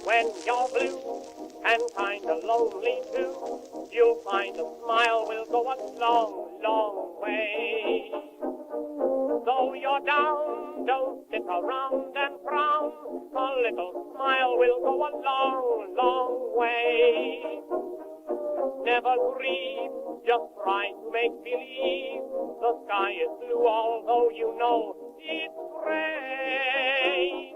When you're blue and kinda lonely too, you'll find a smile will go a long, long way. Though you're down, don't sit around and frown. A little smile will go a long, long way. Never grieve, just try to make believe the sky is blue, although you know it's gray.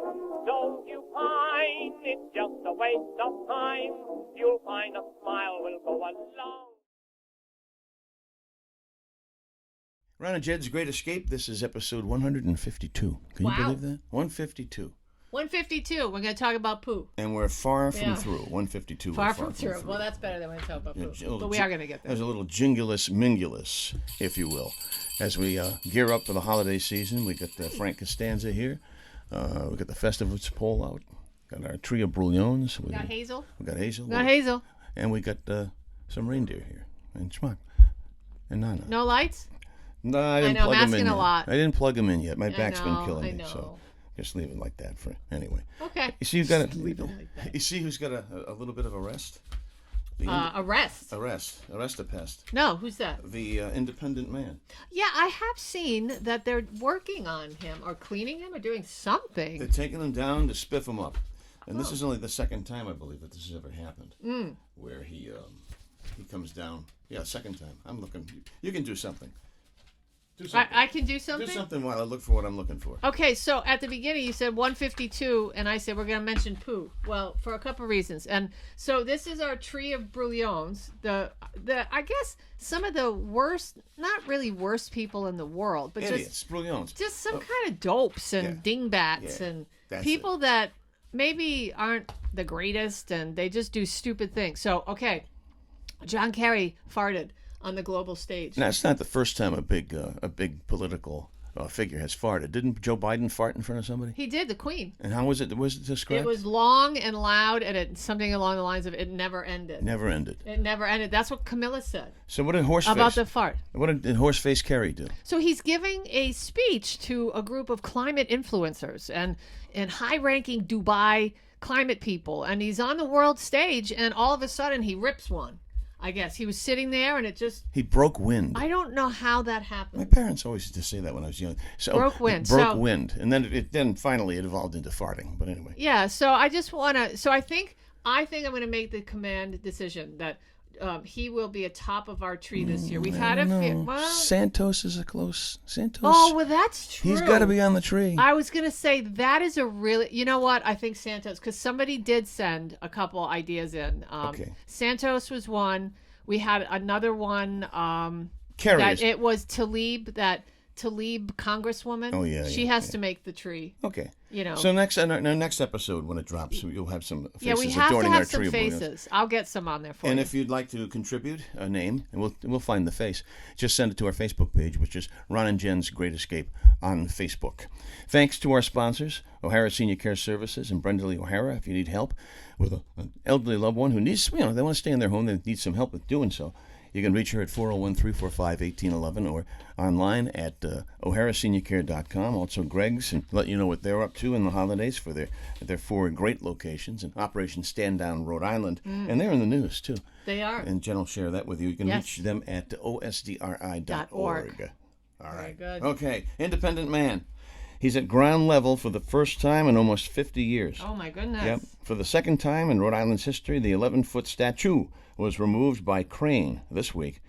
Don't you pine, it's just a waste of time. You'll find a smile will go a long. Ron and Jed's Great Escape. This is episode 152. Can you believe that? 152. 152. We're going to talk about poo. And we're far from through. 152. Far from through. Well, that's better than when we talk about poo. But we are going to get there. There's a little jingulus, if you will. As we gear up for the holiday season, we got Frank Costanza here. We got the Festivus pole out. Got our tree of brouillons. We got Hazel. We got Hazel. And we got some reindeer here. And Schmuck. And Nana. No lights? No, I didn't plug them in. I'm asking a lot. I didn't plug them in yet. My back's been killing me. I know. So just leave it like that for anyway. Okay. You see, you've got You see who's got a little bit of a rest? Arrest. Arrest a pest. No, who's that? The independent man. Yeah, I have seen that they're working on him or cleaning him or doing something. They're taking him down to spiff him up. And this is only the second time, I believe, that this has ever happened. Where he comes down. Yeah, second time. I'm looking. You can do something. I can do something? Do something while I look for what I'm looking for. Okay, so at the beginning you said 152, and I said we're going to mention poo. Well, for a couple of reasons. And so this is our tree of brouillons. The I guess some of the worst, not really worst people in the world, but idiots, brouillons. Just some kind of dopes and dingbats and people that maybe aren't the greatest and they just do stupid things. So, okay, John Kerry farted on the global stage. Now, it's not the first time a big political figure has farted. Didn't Joe Biden fart in front of somebody? He did, the Queen. And how was it? Was it described? It was long and loud, and something along the lines of it never ended. Never ended. It never ended. That's what Camilla said. So what did Horseface about the fart? What did Horseface Kerry do? So he's giving a speech to a group of climate influencers and high-ranking Dubai climate people, and he's on the world stage, and all of a sudden he rips one. I guess he was sitting there, and it just... He broke wind. I don't know how that happened. My parents always used to say that when I was young. So, broke wind. Broke wind. And then finally it evolved into farting. But anyway. Yeah, so I just want to... So I think I'm going to make the command decision that he will be atop of our tree this year. We've had a few... Well, Santos is a close... Santos? Oh, well, that's true. He's got to be on the tree. I was going to say that is a really... You know what? I think Santos... Because somebody did send a couple ideas in. Okay. Santos was one. We had another one. It was Tlaib, that Tlaib congresswoman. Oh, yeah. She has to make the tree. Okay. You know. So next episode, when it drops, you'll have some faces we have adorning to have our some tree. Faces. I'll get some on there for you. And if you'd like to contribute a name, and we'll find the face, just send it to our Facebook page, which is Ron and Jen's Great Escape on Facebook. Thanks to our sponsors, O'Hara Senior Care Services and Brenda Lee O'Hara. If you need help with an elderly loved one who needs, they want to stay in their home, they need some help with doing so, you can reach her at 401-345-1811 or online at oharaseniorcare.com. Also Greg's, and let you know what they're up to in the holidays for their 4 great locations in Operation Stand Down, Rhode Island. And they're in the news, too. They are. And Jen will share that with you. You can reach them at osdri.org. All right. Very good. Okay. Independent man. He's at ground level for the first time in almost 50 years. Oh, my goodness. Yep. For the second time in Rhode Island's history, the 11-foot statue was removed by crane this week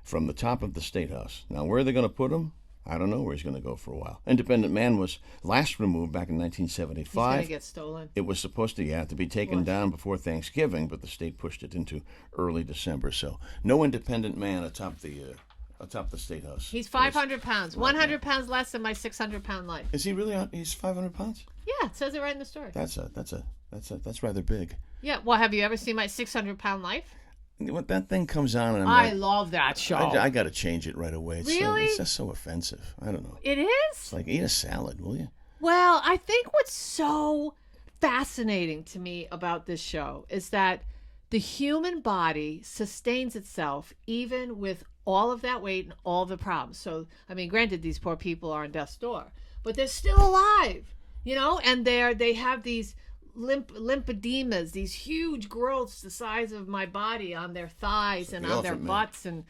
from the top of the State House. Now, where are they going to put him? I don't know where he's going to go for a while. Independent Man was last removed back in 1975. He's going to get stolen. It was supposed to be taken down before Thanksgiving, but the state pushed it into early December. So no Independent Man atop the State House. He's 500 pounds. 100 pounds less than my 600-pound life. Is he really? He's 500 pounds? Yeah, it says it right in the story. That's rather big. Yeah. Well, have you ever seen my 600-pound life? When that thing comes on, and I love that show. I got to change it right away. Really? It's just so offensive. I don't know. It is? It's like, eat a salad, will you? Well, I think what's so fascinating to me about this show is that the human body sustains itself even with all of that weight and all the problems. So, I mean, granted, these poor people are on death's door, but they're still alive, and they have these lymphodemas, these huge growths the size of my body on their thighs and on their butts and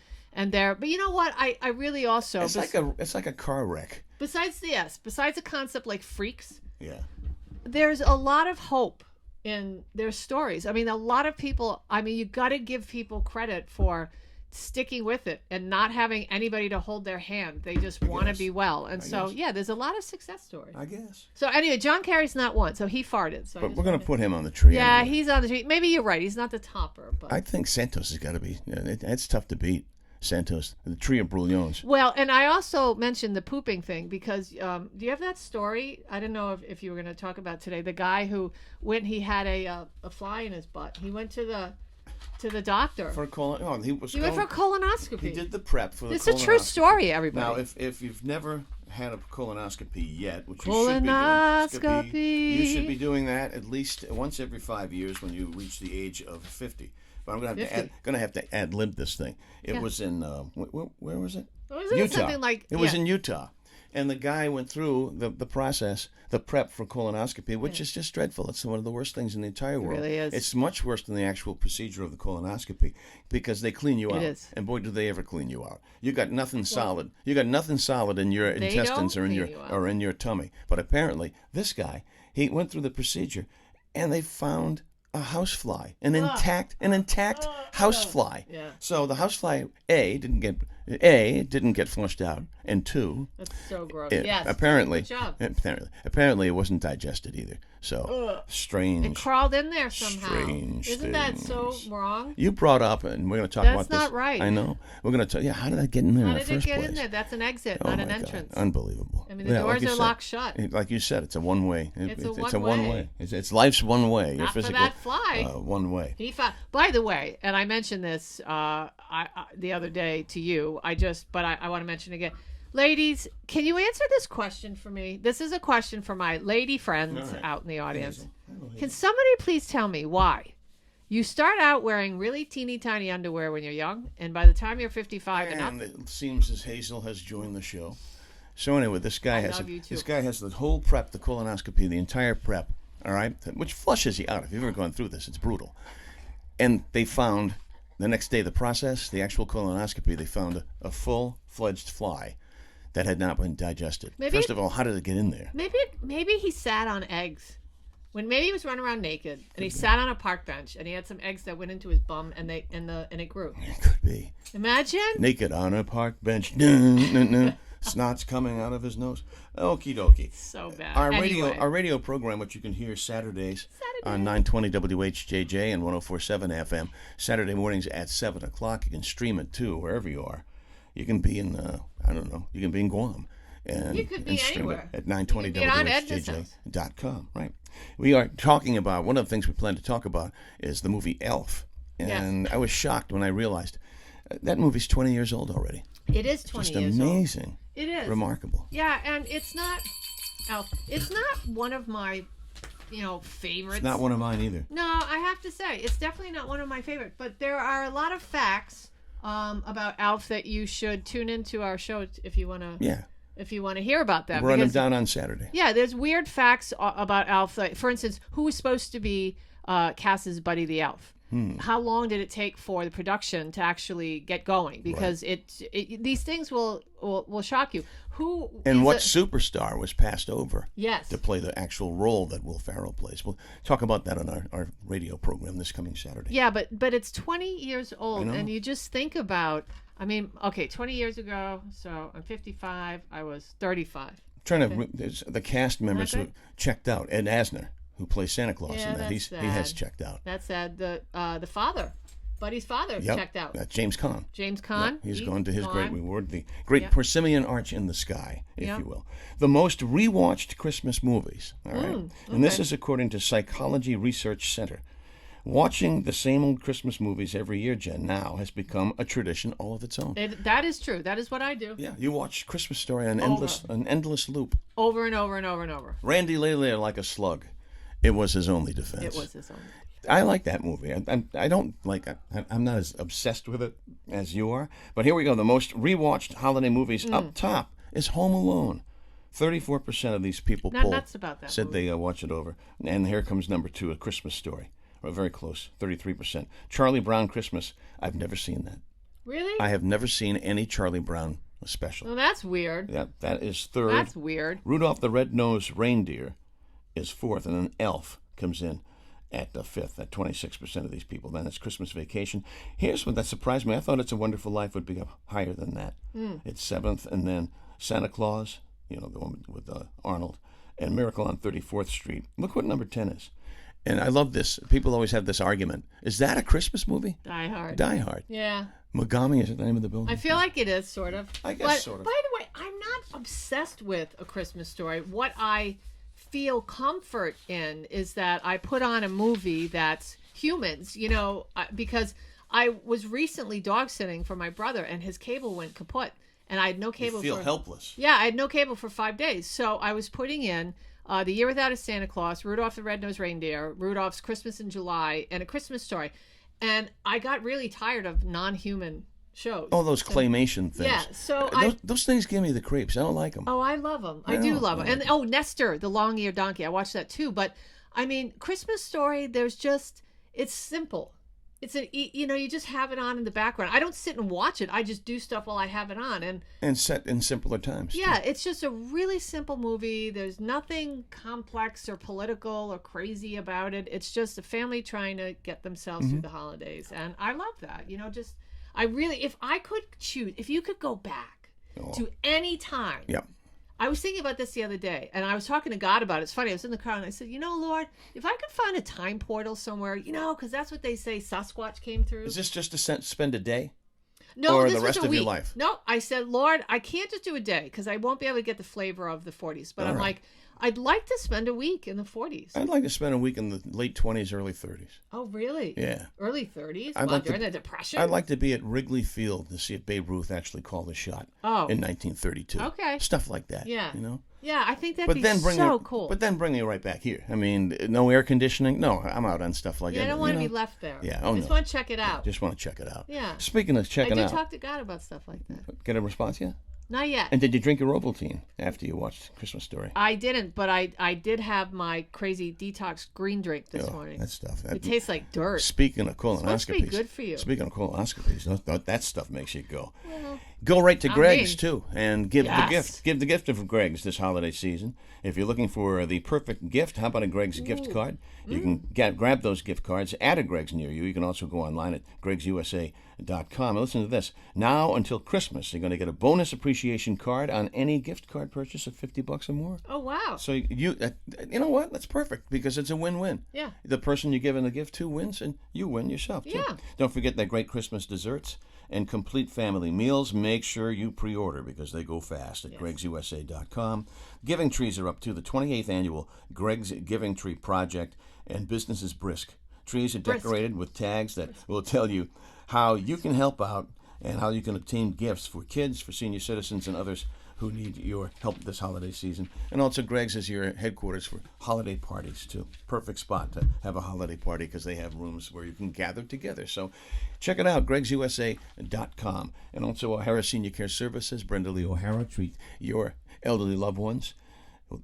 their. But you know what? I really also it's like a car wreck. Besides a concept like freaks, there's a lot of hope in their stories. I mean, a lot of people. I mean, you got to give people credit for sticking with it and not having anybody to hold their hand. They just want to be well. And there's a lot of success stories. I guess. So anyway, John Kerry's not one, so he farted. So but we're going to put him on the tree. Yeah, anyway. He's on the tree. Maybe you're right. He's not the topper. But I think Santos has got to be. It's tough to beat. Santos, the tree of brouillons. Well, and I also mentioned the pooping thing because do you have that story? I don't know if you were going to talk about today. The guy who he had a fly in his butt. He went to the doctor for he went for a colonoscopy. He did the prep for the colonoscopy. It's a true story, everybody. Now, if you've never had a colonoscopy yet, which you should be doing that at least once every 5 years when you reach the age of 50. But I'm going to have to ad lib this thing. It was in where was it? Utah. It was in Utah, and the guy went through the process, the prep for colonoscopy, which is just dreadful. It's one of the worst things in the entire world. It really is. It's much worse than the actual procedure of the colonoscopy because they clean you out. Is. And boy, do they ever clean you out. You got nothing solid. You got nothing solid in your intestines or in your tummy. But apparently, this guy, he went through the procedure, and they found a housefly, an intact housefly. Yeah. So the housefly didn't get flushed out, and 2, that's so gross. Apparently, good job. Apparently, it wasn't digested either. So strange. It crawled in there somehow. Strange. Isn't that so wrong? You brought up, and we're going to talk about this. That's not right. I know. We're going to tell you how did that get in there in the first place? How did it get in there? That's an exit, not an entrance. Unbelievable. I mean, the doors are locked shut. Like you said, it's a one-way. It's a one-way. It's life's one way. Not for that fly. One way. By the way, and I mentioned this the other day to you. But I want to mention again. Ladies, can you answer this question for me? This is a question for my lady friends out in the audience. Can somebody please tell me why you start out wearing really teeny tiny underwear when you're young, and by the time you're 55 and up, it seems as Hazel has joined the show. So anyway, this guy has the whole prep, the colonoscopy, the entire prep. All right, which flushes you out. If you've ever gone through this, it's brutal. And they found the next day, the actual colonoscopy, they found a full-fledged fly that had not been digested. First of all, how did it get in there? Maybe he sat on eggs. Maybe he was running around naked and he sat on a park bench and he had some eggs that went into his bum and it grew. It could be. Imagine naked on a park bench. Snot's coming out of his nose. Okie dokie. So bad. Our radio program, which you can hear Saturdays on 920 WHJJ and 104.7 FM. Saturday mornings at 7 o'clock. You can stream it too, wherever you are. You can be in, you can be in Guam. And you could be anywhere. At 920WHJJ.com. Right. We are talking about, one of the things we plan to talk about is the movie Elf. And I was shocked when I realized that movie's 20 years old already. It is 20 years old. Just amazing. It is. Remarkable. Yeah, and it's not one of my, favorites. It's not one of mine either. No, I have to say, it's definitely not one of my favorites. But there are a lot of facts about Alf that you should tune into our show if you want to. Yeah. If you want to hear about them. Run them down on Saturday. Yeah, there's weird facts about Alf. Like, for instance, who was supposed to be Cass's Buddy the Elf? How long did it take for the production to actually get going? Because these things will shock you. What superstar was passed over to play the actual role that Will Ferrell plays? We'll talk about that on our radio program this coming Saturday. Yeah, but it's 20 years old, and you just think about, 20 years ago, so I'm 55, I was 35. The cast members who checked out. Ed Asner, who plays Santa Claus in that. He has checked out. That's sad. The father, Buddy's father, checked out. That's James Caan. He's gone to his great reward, the great Persimmon Arch in the sky, if you will. The most rewatched Christmas movies. All right, okay. And this is according to Psychology Research Center. Watching the same old Christmas movies every year, Jen, now has become a tradition all of its own. That is true. That is what I do. Yeah, you watch Christmas Story on an endless loop. Over and over and over and over. Randy lay there like a slug. It was his only defense. I like that movie. I don't like it. I'm not as obsessed with it as you are. But here we go. The most rewatched holiday movies up top is Home Alone. 34% of these people Not polled nuts about that said movie. they watch it over. And here comes number 2, A Christmas Story. We're very close, 33%. Charlie Brown Christmas. I've never seen that. Really? I have never seen any Charlie Brown special. Well, that's weird. That is third. That's weird. Rudolph the Red-Nosed Reindeer is fourth, and then Elf comes in at the fifth, at 26% of these people. Then it's Christmas Vacation. Here's what that surprised me. I thought It's a Wonderful Life would be up higher than that. It's seventh, and then Santa Claus, the one with Arnold, and Miracle on 34th Street. Look what number 10 is. And I love this. People always have this argument. Is that a Christmas movie? Die Hard. Die Hard. Yeah. Mogami is the name of the building. I feel like it is, sort of. I guess sort of. By the way, I'm not obsessed with A Christmas Story. What I feel comfort in is that I put on a movie that's humans, because I was recently dog sitting for my brother and his cable went kaput. And I had no cable. You feel helpless. Yeah, I had no cable for 5 days. So I was putting in The Year Without a Santa Claus, Rudolph the Red-Nosed Reindeer, Rudolph's Christmas in July, and A Christmas Story. And I got really tired of non-human shows. Oh, those claymation things. Yeah, so those things give me the creeps. I don't like them. Oh, I love them. I do love them. And Nestor, the long-eared donkey. I watched that too. But I mean, Christmas Story. It's simple. It's you just have it on in the background. I don't sit and watch it. I just do stuff while I have it on. And set in simpler times. Yeah, it's just a really simple movie. There's nothing complex or political or crazy about it. It's just a family trying to get themselves through the holidays. And I love that. If I could choose, if you could go back to any time. Yep. I was thinking about this the other day, and I was talking to God about it. It's funny. I was in the car, and I said, Lord, if I could find a time portal somewhere, because that's what they say Sasquatch came through. Is this just to spend a day? No, or this the was rest a of week. your life? No, I said, Lord, I can't just do a day because I won't be able to get the flavor of the 40s. But I'm like, I'd like to spend a week in the 40s. I'd like to spend a week in the late 20s, early 30s. Oh, really? Yeah. Early 30s? During the Depression? I'd like to be at Wrigley Field to see if Babe Ruth actually called a shot in 1932. Okay. Stuff like that. Yeah. You know? Yeah, I think that'd be so cool. But then bring me right back here. I mean, no air conditioning. No, I'm out on stuff like that. I don't want to be left there. Yeah, I just want to check it out. Just want to check it out. Yeah. Speaking of checking I out. did talk to God about stuff like that. Get a response yet? Not yet. And did you drink your Ovaltine after you watched Christmas Story? I didn't, but I did have my crazy detox green drink this morning. That stuff. It tastes like dirt. Speaking of colonoscopies. It's supposed to be good for you. Speaking of colonoscopies, that stuff makes you go. Well, go right to Greg's, too, and give the gift. Give the gift of Greg's this holiday season. If you're looking for the perfect gift, how about a Greg's gift card? You can grab those gift cards at a Greg's near you. You can also go online at gregsusa.com. And listen to this. Now until Christmas, you're going to get a bonus appreciation card on any gift card purchase of $50 or more. Oh, wow. So you know what? That's perfect because it's a win-win. Yeah. The person you're giving the gift to wins, and you win yourself, too. Yeah. Don't forget that great Christmas desserts and complete family meals. Make sure you pre-order because they go fast at gregsusa.com. Giving trees are up to the 28th annual Greg's Giving Tree Project, and business is brisk. Trees are decorated with tags that will tell you how you can help out and how you can obtain gifts for kids, for senior citizens, and others who need your help this holiday season. And also, Greg's is your headquarters for holiday parties, too. Perfect spot to have a holiday party because they have rooms where you can gather together. So check it out, gregsusa.com. And also, O'Hara Senior Care Services, Brenda Lee O'Hara, treat your elderly loved ones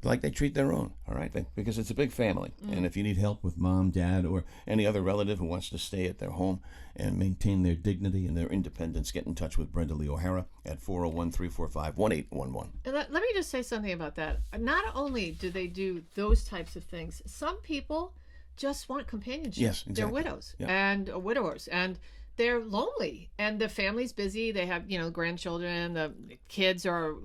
like they treat their own, all right? Because it's a big family. And if you need help with mom, dad, or any other relative who wants to stay at their home and maintain their dignity and their independence, get in touch with Brenda Lee O'Hara at 401-345-1811. And let me just say something about that. Not only do they do those types of things, some people just want companionship. Yes, exactly. They're widows and widowers, and they're lonely, and the family's busy. They have, grandchildren, the kids are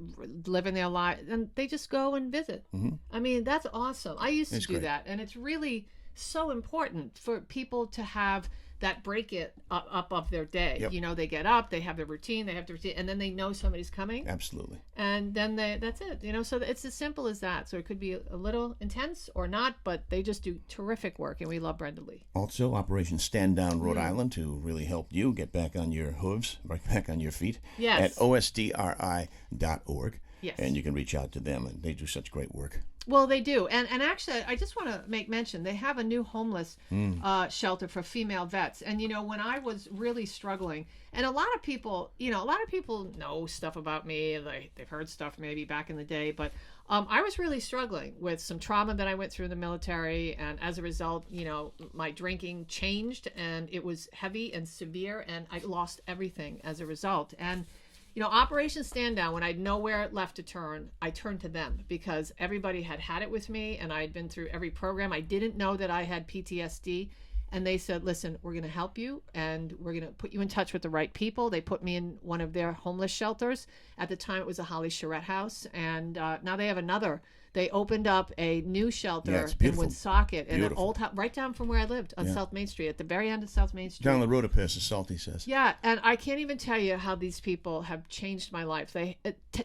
living their life, and they just go and visit. Mm-hmm. I mean, that's awesome. I used to do that, and it's really so important for people to have that break it up of their day. Yep. They get up, they have their routine, and then they know somebody's coming. Absolutely. And then that's it. So it's as simple as that. So it could be a little intense or not, but they just do terrific work, and we love Brenda Lee. Also, Operation Stand Down Rhode Island, who really helped you get back on your hooves, right back on your feet. Yes. At osdri.org. Yes. And you can reach out to them, and they do such great work. Well, they do. And actually, I just want to make mention, they have a new homeless shelter for female vets. And, when I was really struggling, and a lot of people know stuff about me. They've heard stuff maybe back in the day, but I was really struggling with some trauma that I went through in the military. And as a result, my drinking changed and it was heavy and severe. And I lost everything as a result. And, Operation Stand Down, when I had nowhere left to turn, I turned to them because everybody had it with me. And I had been through every program. I didn't know that I had PTSD. And they said, listen, we're going to help you and we're going to put you in touch with the right people. They put me in one of their homeless shelters. At the time, it was a Holly Charette house. And now they have another. They opened up a new shelter in Woonsocket in an old house, right down from where I lived on South Main Street, at the very end of South Main Street. Down the road a pass, as Salty says. Yeah, and I can't even tell you how these people have changed my life.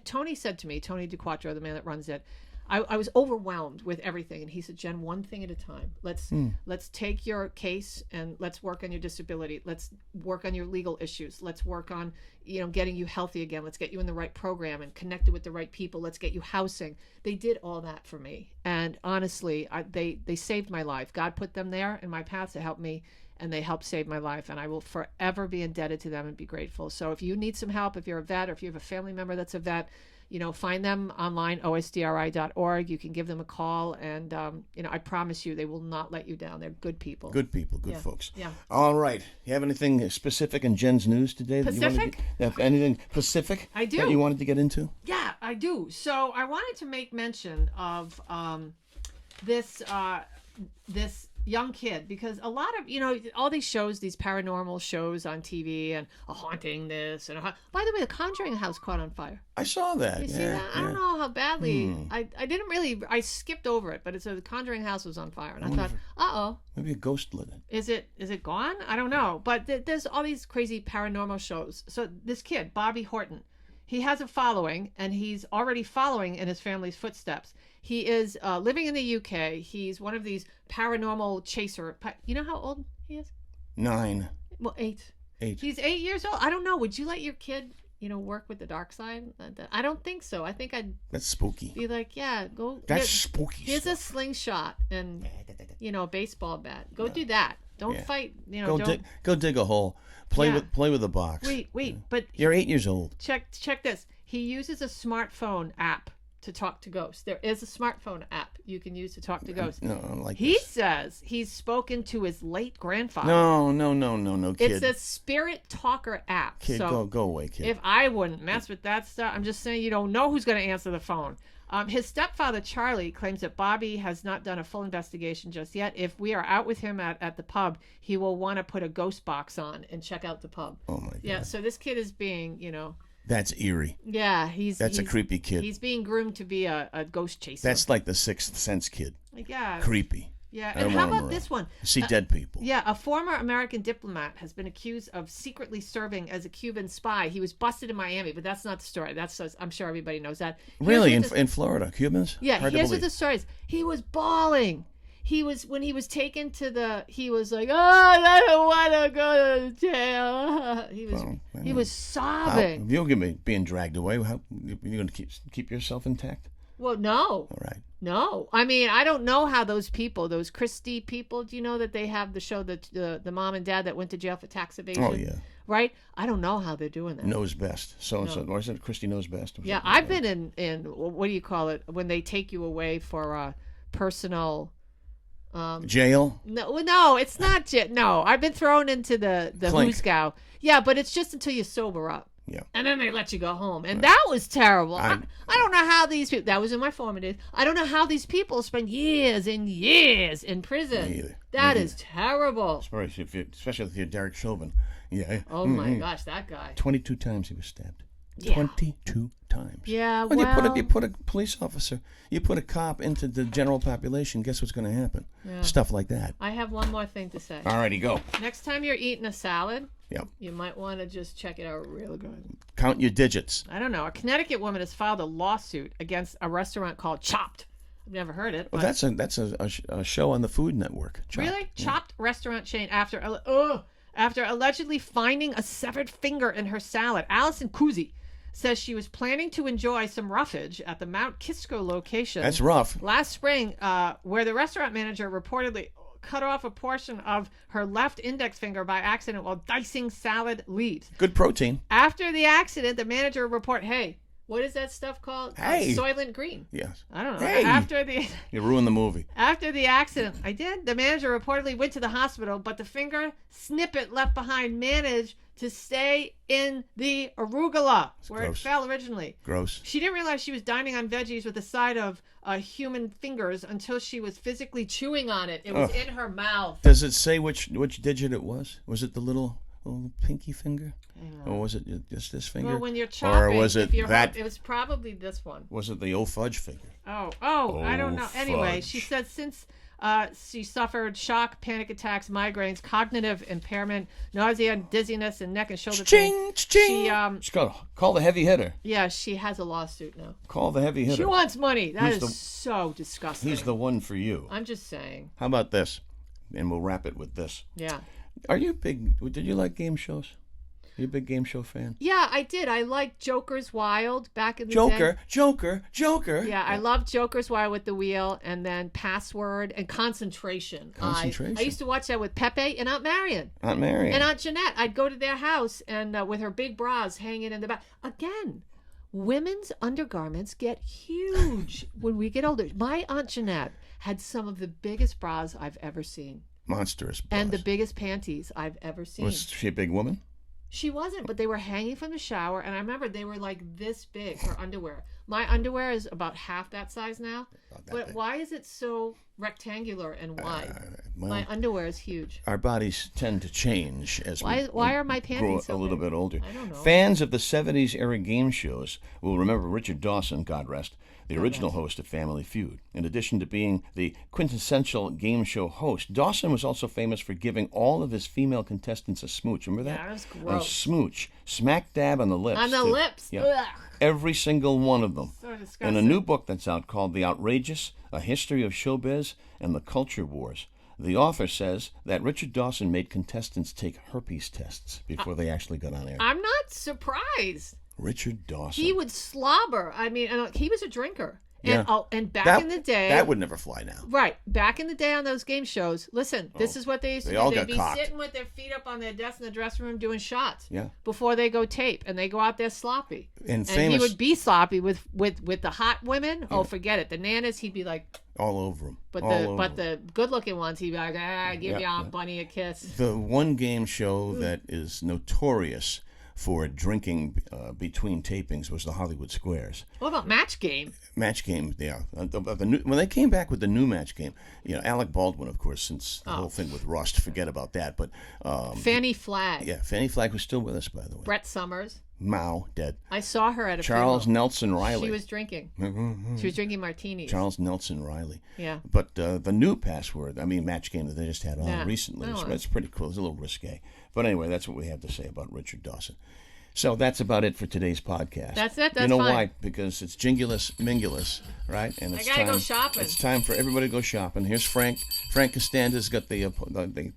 Tony said to me, Tony DeQuattro, the man that runs it, I was overwhelmed with everything, and he said, Jen, one thing at a time. Let's take your case and let's work on your disability. Let's work on your legal issues. Let's work on getting you healthy again. Let's get you in the right program and connected with the right people. Let's get you housing. They did all that for me, and honestly, they saved my life. God put them there in my path to help me, and they helped save my life, and I will forever be indebted to them and be grateful. So if you need some help, if you're a vet or if you have a family member that's a vet, find them online, osdri.org. You can give them a call, and I promise you, they will not let you down. They're good people. Good people, good folks. Yeah. All right. You have anything specific in Jen's news today? Pacific? Anything specific? I do. That you wanted to get into? Yeah, I do. So I wanted to make mention of this young kid, because a lot of all these shows, these paranormal shows on TV, and a haunting this and by the way, the Conjuring house caught on fire. I saw that. You see that? I don't know how badly. I didn't really. I skipped over it, but it said the Conjuring house was on fire, and I thought, maybe a ghost lit it. Is it gone? I don't know. But there's all these crazy paranormal shows. So this kid, Bobby Horton, he has a following, and he's already following in his family's footsteps. He is living in the UK. He's one of these paranormal chaser. You know how old he is? 9. Well, 8. 8. He's 8 years old. I don't know. Would you let your kid, work with the dark side? I don't think so. I think I'd. That's spooky. Be like, yeah, go. That's spooky. Here's a slingshot and a baseball bat. Go do that. Don't fight. Go dig a hole. Play with a box. Wait. But you're 8 years old. Check this. He uses a smartphone app to talk to ghosts. There is a smartphone app you can use to talk to ghosts. No, he says he's spoken to his late grandfather. No, kid. It's a spirit talker app. Kid, so go away, kid. If I wouldn't mess with that stuff, I'm just saying you don't know who's going to answer the phone. His stepfather, Charlie, claims that Bobby has not done a full investigation just yet. If we are out with him at the pub, he will want to put a ghost box on and check out the pub. Oh, my God. Yeah, so this kid is being, That's eerie. Yeah, That's a creepy kid. He's being groomed to be a ghost chaser. That's like the Sixth Sense kid. Yeah. Creepy. Yeah, and how about this one? See dead people. Yeah, a former American diplomat has been accused of secretly serving as a Cuban spy. He was busted in Miami, but that's not the story. I'm sure everybody knows that. Really? In Florida? Cubans? Yeah, here's what the story is. He was bawling. When he was taken to he was like, I don't want to go to jail. He was sobbing. You'll get me being dragged away. How you going to keep yourself intact? Well, no. All right. No. I mean, I don't know how those people, those Christie people, do you know that they have the show that the mom and dad that went to jail for tax evasion? Oh, yeah. Right? I don't know how they're doing that. Knows best. So-and-so. Or is it Christie knows best? Yeah, I've been in, what do you call it, when they take you away for personal... jail? No, it's not jail. No, I've been thrown into the Hooskow. Yeah, but it's just until you sober up. Yeah. And then they let you go home. And that was terrible. I don't know how these people, that was in my formative, I don't know how these people spend years and years in prison. Me either. That is terrible. Especially if you're Derek Chauvin. Yeah. Oh my gosh, that guy. 22 times he was stabbed. Yeah. 22 times. Yeah, when you put a police officer, you put a cop into the general population, guess what's going to happen? Yeah. Stuff like that. I have one more thing to say. All righty, go. Next time you're eating a salad, yep, you might want to just check it out real good. Count your digits. I don't know. A Connecticut woman has filed a lawsuit against a restaurant called Chopped. I've never heard it. Well, that's a show on the Food Network. Chopped. Really? Yeah. Chopped restaurant chain after allegedly finding a severed finger in her salad. Allison Kuzi says she was planning to enjoy some roughage at the Mount Kisco location. That's rough. Last spring, where the restaurant manager reportedly cut off a portion of her left index finger by accident while dicing salad leaves. Good protein. After the accident, the manager reported, hey, what is that stuff called? Hey. Soylent Green. Yes. I don't know. Hey. You ruined the movie. After the accident, I did. The manager reportedly went to the hospital, but the finger snippet left behind managed to stay in the arugula where gross. it fell originally. Gross. She didn't realize she was dining on veggies with a side of human fingers until she was physically chewing on it. It was in her mouth. Does it say which digit it was? Was it the little pinky finger? Or was it just this finger? Well, when you're chopping, or was it that? It was probably this one. Was it the old fudge finger? Oh, I don't know. Anyway, fudge. she said since she suffered shock, panic attacks, migraines, cognitive impairment, nausea, dizziness, and neck and shoulder pain. She's got to call the heavy hitter. Yeah, she has a lawsuit now. Call the heavy hitter. She wants money. That is so disgusting. He's the one for you. I'm just saying. How about this? And we'll wrap it with this. Yeah. Are you did you like game shows? Are you a big game show fan? Yeah, I did. I liked Joker's Wild back in the day. Joker. Yeah, I loved Joker's Wild with the wheel, and then Password and Concentration. I used to watch that with Pepe and Aunt Marion. And Aunt Jeanette. I'd go to their house and with her big bras hanging in the back. Again, women's undergarments get huge when we get older. My Aunt Jeanette had some of the biggest bras I've ever seen. Monstrous bras. And the biggest panties I've ever seen. Was she a big woman? She wasn't, but they were hanging from the shower, and I remember they were like this big, her underwear. My underwear is about half that size now, but why is it so rectangular and wide? My underwear is huge. Our bodies tend to change as why are my panties grow a little bit older. I don't know. Fans of the 70s era game shows will remember Richard Dawson, God rest, the original host of Family Feud. In addition to being the quintessential game show host, Dawson was also famous for giving all of his female contestants a smooch. Remember that? Yeah, that was gross. A smooch. Smack dab on the lips. On the lips. Yeah. Ugh. Every single one of them. So disgusting. In a new book that's out called The Outrageous, A History of Showbiz and the Culture Wars, the author says that Richard Dawson made contestants take herpes tests before they actually got on air. I'm not surprised. Richard Dawson. He would slobber. I mean, he was a drinker. Yeah. And back in the day... That would never fly now. Right. Back in the day on those game shows, listen, this is what they used to do. all They'd got be cocked. sitting with their feet up on their desk in the dressing room doing shots Yeah. before they go tape. And they go out there sloppy. And he would be sloppy with the hot women. Yeah. Oh, forget it. The nanas, he'd be like... all over them. But the good-looking ones, he'd be like, give your Aunt Bunny a kiss. The one game show that is notorious for drinking between tapings was the Hollywood Squares. What about Match Game? Match Game, yeah. When they came back with the new Match Game, Alec Baldwin, of course, since the whole thing with Rust, forget about that. But Fannie Flagg. Yeah, Fannie Flagg was still with us, by the way. Brett Summers. Mao, dead. I saw her at a Charles funeral. Nelson Riley. She was drinking. She was drinking martinis. Charles Nelson Riley. Yeah. But the new Match Game that they just had on recently, it's pretty cool. It's a little risque. But anyway, that's what we have to say about Richard Dawson. So that's about it for today's podcast. That's it. That's You know fine. why? Because it's Jingulus Mingulus, right? And it's I gotta go shopping. It's time for everybody to go shopping. Here's Frank. Frank Costanza's got the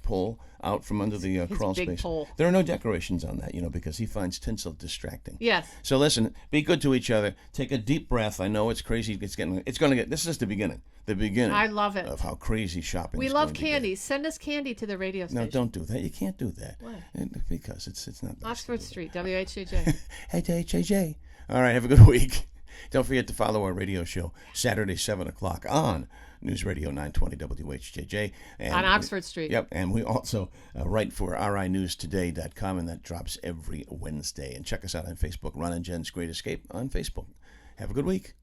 pole out from under the crawl big space. pole. There are no decorations on that, because he finds tinsel distracting. Yes. So listen, be good to each other. Take a deep breath. I know it's crazy. It's going to get. This is the beginning. The beginning. I love it. Of how crazy shopping. We is love going to candy. get. Send us candy to the radio station. No, don't do that. You can't do that. Why? Because it's not. Oxford Street, WHJJ. Hey, JJ. All right, have a good week. Don't forget to follow our radio show Saturday 7 o'clock on News Radio 920 WHJJ. And on Oxford Street. Yep, and we also write for rinewstoday.com, and that drops every Wednesday. And check us out on Facebook, Ron and Jen's Great Escape on Facebook. Have a good week.